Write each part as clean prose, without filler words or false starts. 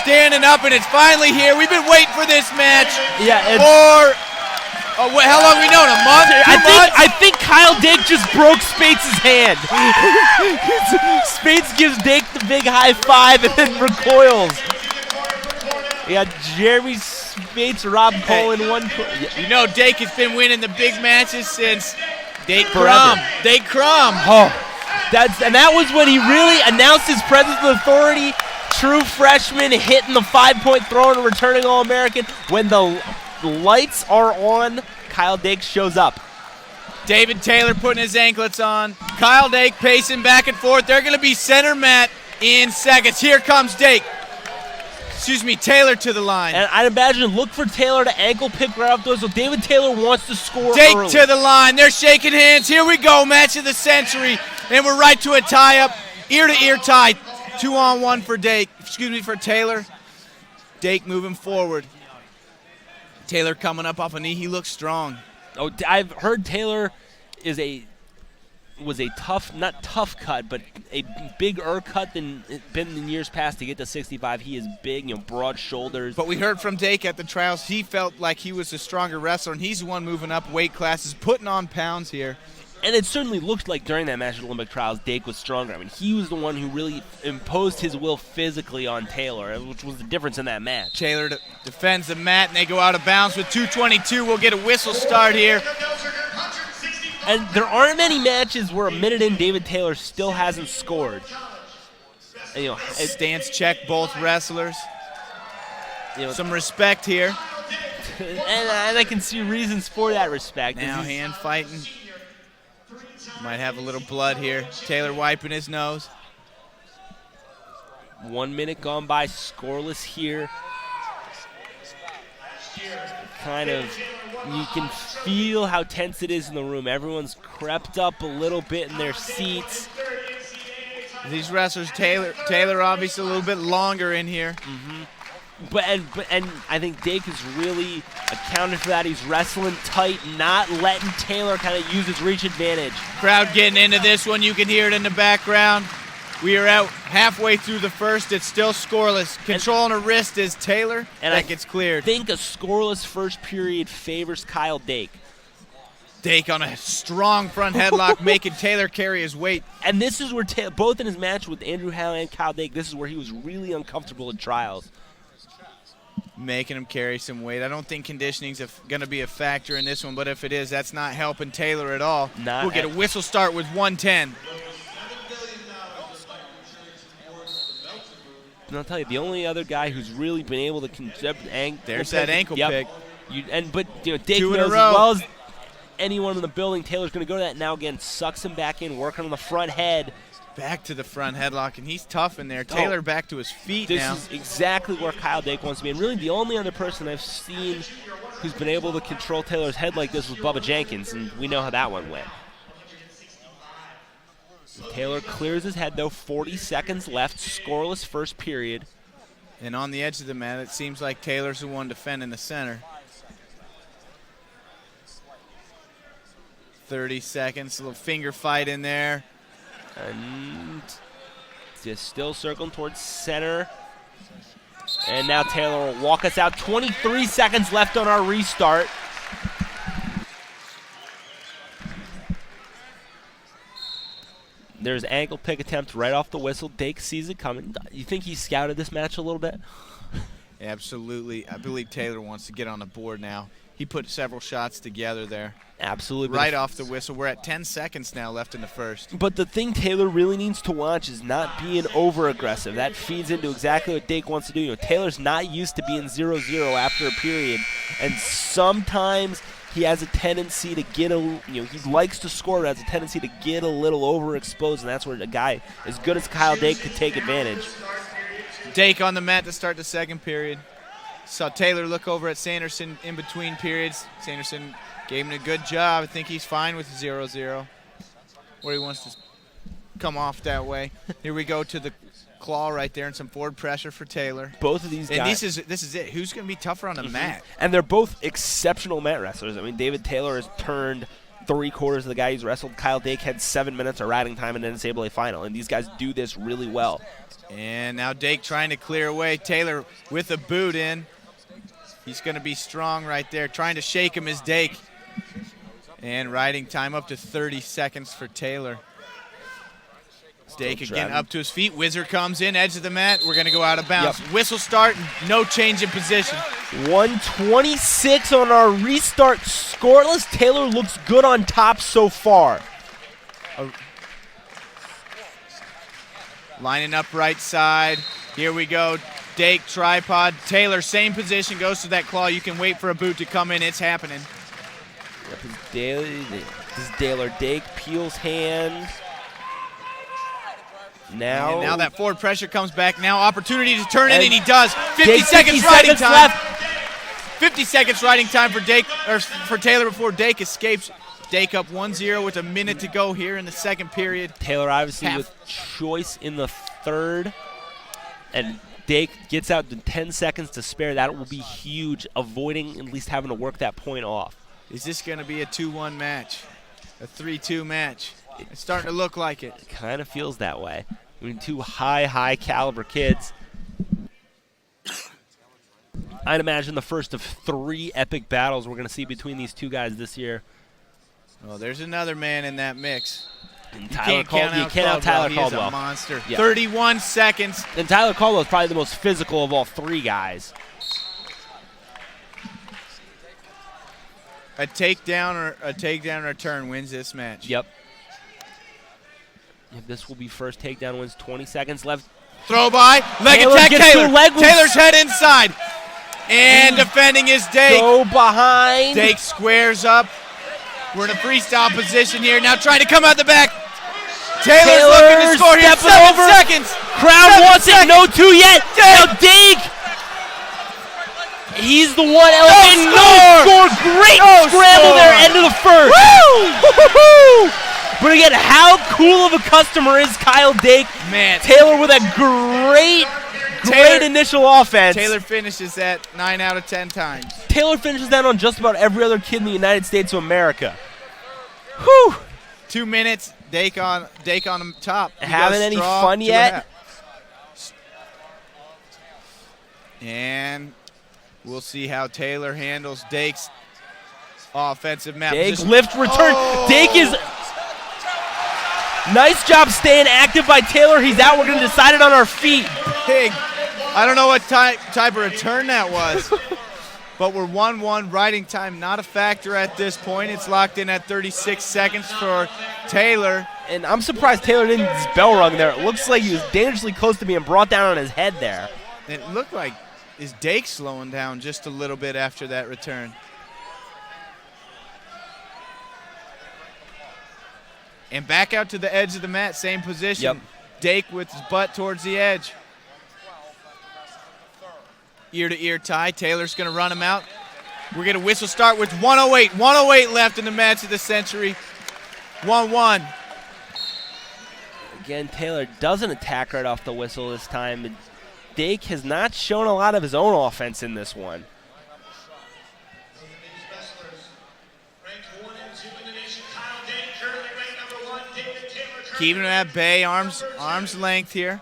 standing up, and it's finally here. We've been waiting for this match how long have we known? A month? I think Kyle Dake just broke Spates' hand. Spates gives Dake the big high five and then recoils. We got Jeremy Spates, Rob Cole in one. You know Dake has been winning the big matches since Dake Crum. Dake Crum. Oh, that was when he really announced his presence with authority. True freshman hitting the 5-point throw and returning All-American. When the lights are on, Kyle Dake shows up. David Taylor putting his anklets on. Kyle Dake pacing back and forth. They're going to be center mat in seconds. Here comes Dake. Taylor to the line. And I'd imagine look for Taylor to ankle pick right off those. So David Taylor wants to score Dake early. to the line. They're shaking hands. Here we go. Match of the century. And we're right to a tie-up. Ear-to-ear tie. 2-on-1 for Taylor. Dake moving forward. Taylor coming up off a knee. He looks strong. Oh, I've heard Taylor was a not tough cut, but a bigger cut than it's been in years past to get to 65. He is big, broad shoulders. But we heard from Dake at the trials, he felt like he was a stronger wrestler, and he's the one moving up weight classes, putting on pounds here. And it certainly looked like during that match at Olympic trials, Dake was stronger. I mean, he was the one who really imposed his will physically on Taylor, which was the difference in that match. Taylor defends the mat, and they go out of bounds with 2:22. We'll get a whistle start here. And there aren't many matches where a minute in, David Taylor still hasn't scored. And, stance check both wrestlers. Some respect here. and I can see reasons for that respect. Now hand fighting. Might have a little blood here. Taylor wiping his nose. 1 minute gone by, scoreless here. You can feel how tense it is in the room. Everyone's crept up a little bit in their seats. These wrestlers, Taylor obviously a little bit longer in here. Mm-hmm. But I think Dake has really accounted for that. He's wrestling tight, not letting Taylor kind of use his reach advantage. Crowd getting into this one. You can hear it in the background. We are out halfway through the first. It's still scoreless. Control on a wrist is Taylor. And that gets cleared. I think a scoreless first period favors Kyle Dake. Dake on a strong front headlock, making Taylor carry his weight. And this is where, both in his match with Andrew Howe and Kyle Dake, this is where he was really uncomfortable in trials. Making him carry some weight. I don't think conditioning's going to be a factor in this one, but if it is, that's not helping Taylor at all. We'll get a whistle start with 110. And I'll tell you, the only other guy who's really been able to there's that ankle pick. Dake knows as well as anyone in the building, Taylor's going to go to that now again, sucks him back in, working on the front head. Back to the front headlock, and he's tough in there. Taylor back to his feet now. This is exactly where Kyle Dake wants to be. And really the only other person I've seen who's been able to control Taylor's head like this was Bubba Jenkins, and we know how that one went. Taylor clears his head, though. 40 seconds left, scoreless first period. And on the edge of the mat, it seems like Taylor's the one defending the center. 30 seconds, a little finger fight in there. And just still circling towards center. And now Taylor will walk us out. 23 seconds left on our restart. There's ankle pick attempt right off the whistle. Dake sees it coming. You think he scouted this match a little bit? Absolutely. I believe Taylor wants to get on the board now. He put several shots together there. Absolutely. Right off the whistle. We're at 10 seconds now left in the first. But the thing Taylor really needs to watch is not being over-aggressive. That feeds into exactly what Dake wants to do. Taylor's not used to being 0-0 after a period. And sometimes he has a tendency to get he likes to score, but has a tendency to get a little overexposed, and that's where a guy as good as Kyle Dake could take advantage. Dake on the mat to start the second period. Saw Taylor look over at Sanderson in between periods. Sanderson gave him a good job. I think he's fine with 0-0. Where he wants to come off that way. Here we go to the claw right there and some forward pressure for Taylor. Both of these guys. And this is it. Who's going to be tougher on the mat? And they're both exceptional mat wrestlers. I mean, David Taylor has turned 3/4 of the guy he's wrestled. Kyle Dake had 7 minutes of riding time in an NCAA final, and these guys do this really well. And now Dake trying to clear away. Taylor with a boot in. He's going to be strong right there. Trying to shake him is Dake. And riding time up to 30 seconds for Taylor. Dake again up to his feet. Wizard comes in, edge of the mat. We're going to go out of bounds. Yep. Whistle start, no change in position. 126 on our restart, scoreless. Taylor looks good on top so far. Lining up right side. Here we go. Dake, tripod. Taylor, same position, goes to that claw. You can wait for a boot to come in. It's happening. This is Taylor. Dake peels hand. Now that forward pressure comes back. Now opportunity to turn it, and he does. 50 Dake, seconds 50 riding seconds time. left. 50 seconds riding time for Dake, or for Taylor before Dake escapes. Dake up 1-0 with a minute to go here in the second period. Taylor obviously with choice in the third, and Dake gets out to 10 seconds to spare. That will be huge, avoiding at least having to work that point off. Is this going to be a 2-1 match? A 3-2 match? It's starting to look like it. It kind of feels that way. I mean, two high caliber kids. I'd imagine the first of 3 epic battles we're going to see between these two guys this year. Well, there's another man in that mix. And You can't out Tyler He Caldwell. is a monster. Yeah. 31 seconds. And Tyler Caldwell is probably the most physical of all 3 guys. A takedown return wins this match. Yep. This will be first takedown wins. 20 seconds left. Throw by, leg Taylor attack, gets Taylor. the leg loose. Taylor's head inside. And defending is Dake. Go behind. Dake squares up. We're in a freestyle position here. Now trying to come out the back. Taylor's looking to score here. 7 seconds. Crowd wants it. No 2 yet. Now Dake. He's the one elevating. No score. Great scramble there. End of the first. Woo! But again, how cool of a customer is Kyle Dake? Man. Taylor with a great initial offense. Taylor finishes that 9 out of 10 times. Taylor finishes that on just about every other kid in the United States of America. Whew. 2 minutes. Dake on the top. He Having goes any straw fun to yet? And we'll see how Taylor handles Dake's offensive map. Dake lift return. Dake is nice job staying active by Taylor. He's out. We're going to decide it on our feet. Big. I don't know what type of return that was. But we're 1-1. Riding time not a factor at this point. It's locked in at 36 seconds for Taylor. And I'm surprised Taylor didn't bell rung there. It looks like he was dangerously close to being brought down on his head there. It looked like is Dake slowing down just a little bit after that return. And back out to the edge of the mat, same position. Yep. Dake with his butt towards the edge. Ear-to-ear tie. Taylor's going to run him out. We're going to whistle start with 108. 108 left in the match of the century. 1-1. Again, Taylor doesn't attack right off the whistle this time. But Dake has not shown a lot of his own offense in this one. Keeping him at bay, arm's length here.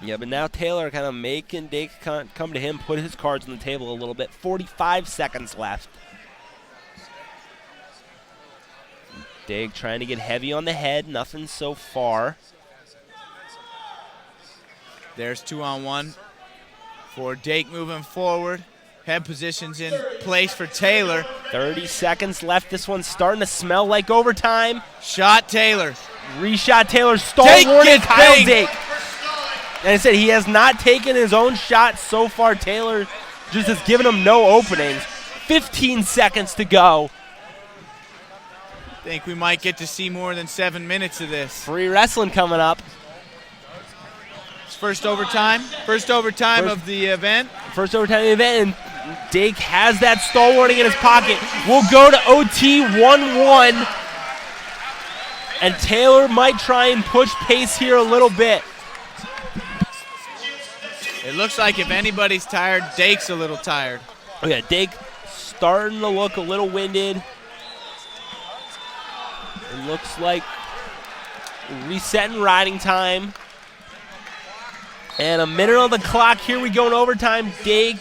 Yeah, but now Taylor kind of making Dake come to him, put his cards on the table a little bit. 45 seconds left. Dake trying to get heavy on the head. Nothing so far. There's 2-on-1 for Dake moving forward. Head positions in place for Taylor. 30 seconds left. This one's starting to smell like overtime. Shot Taylor. Reshot Taylor. Stall Dake warning. gets Kyle banged. Dake. And I said he has not taken his own shot so far. Taylor just has given him no openings. 15 seconds to go. Think we might get to see more than 7 minutes of this. Free wrestling coming up. It's first overtime of the event. First overtime of the event, and Dake has that stall warning in his pocket. We'll go to OT 1-1. And Taylor might try and push pace here a little bit. It looks like if anybody's tired, Dake's a little tired. Oh yeah, Dake starting to look a little winded. looks like resetting riding time. And a minute on the clock. Here we go in overtime. Dake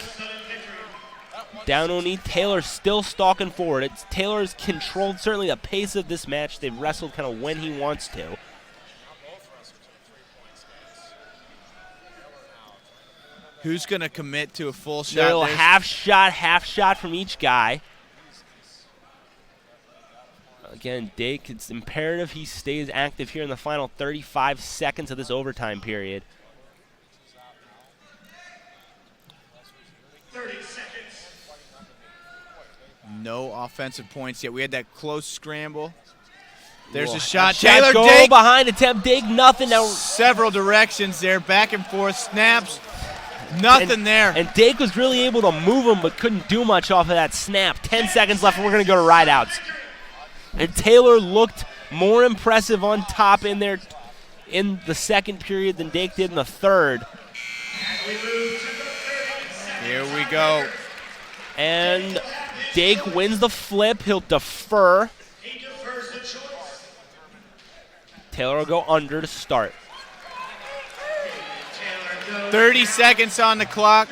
down on knee. Taylor still stalking forward. Taylor's controlled certainly the pace of this match. They've wrestled kind of when he wants to. Who's going to commit to a full shot? Little half shot from each guy. Again, Dake, it's imperative he stays active here in the final 35 seconds of this overtime period. 30 seconds. No offensive points yet. We had that close scramble. There's Ooh, a shot. Taylor Taylor go Dake. behind attempt. Dake, nothing. Now Several directions there, back and forth, snaps. Nothing there. And Dake was really able to move him, but couldn't do much off of that snap. 10 seconds left, and we're going to go to rideouts. And Taylor looked more impressive on top in there in the second period than Dake did in the third. Here we go. And Dake wins the flip. He'll defer. Taylor will go under to start. 30 seconds on the clock.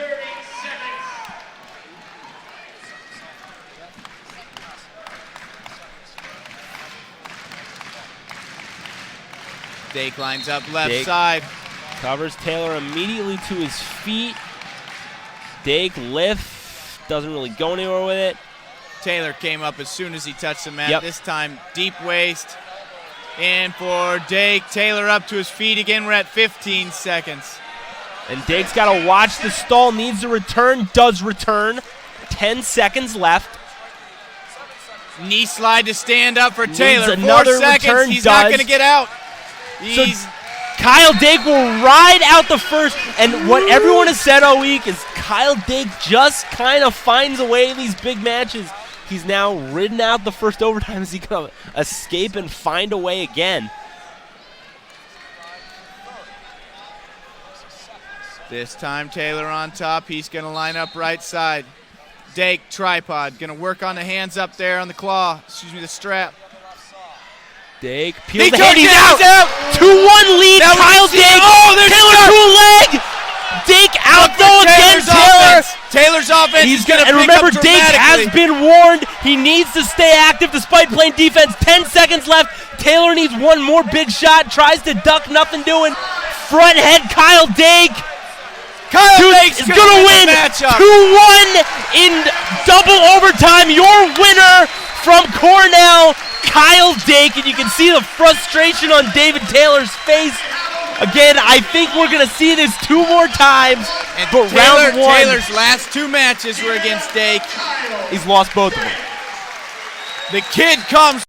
Dake lines up left Dake side. covers Taylor immediately to his feet. Dake lift, doesn't really go anywhere with it. Taylor came up as soon as he touched the mat. Yep. This time, deep waist. And for Dake, Taylor up to his feet again. We're at 15 seconds. And Dake's got to watch the stall, needs to return, does return. 10 seconds left. Knee slide to stand up for Taylor. 4 another seconds. return, He's not does. going to get out. So He's Kyle Dake will ride out the first, and what everyone has said all week is Kyle Dake just kind of finds a way in these big matches. He's now ridden out the first overtime. Is he going to escape and find a way again? This time Taylor on top. He's going to line up right side. Dake, tripod. Going to work on the hands up there on the claw. Excuse me, the strap. Dake peels the took head. He's it, out. he's 2-1 lead. Now Kyle we see- Dake. oh, there's Taylor shot. to a leg. Dake out though again. Taylor. Taylor's offense is going to And pick remember, up Dake has dramatically. been warned. He needs to stay active despite playing defense. 10 seconds left. Taylor needs one more big shot. Tries to duck, nothing doing. Front head, Kyle Dake. Kyle Dake's is going to win 2-1 in double overtime. Your winner from Cornell, Kyle Dake. And you can see the frustration on David Taylor's face. Again, I think we're going to see this 2 more times. And but round 1, Taylor's last 2 matches were against Dake. he's lost both of them. The kid comes.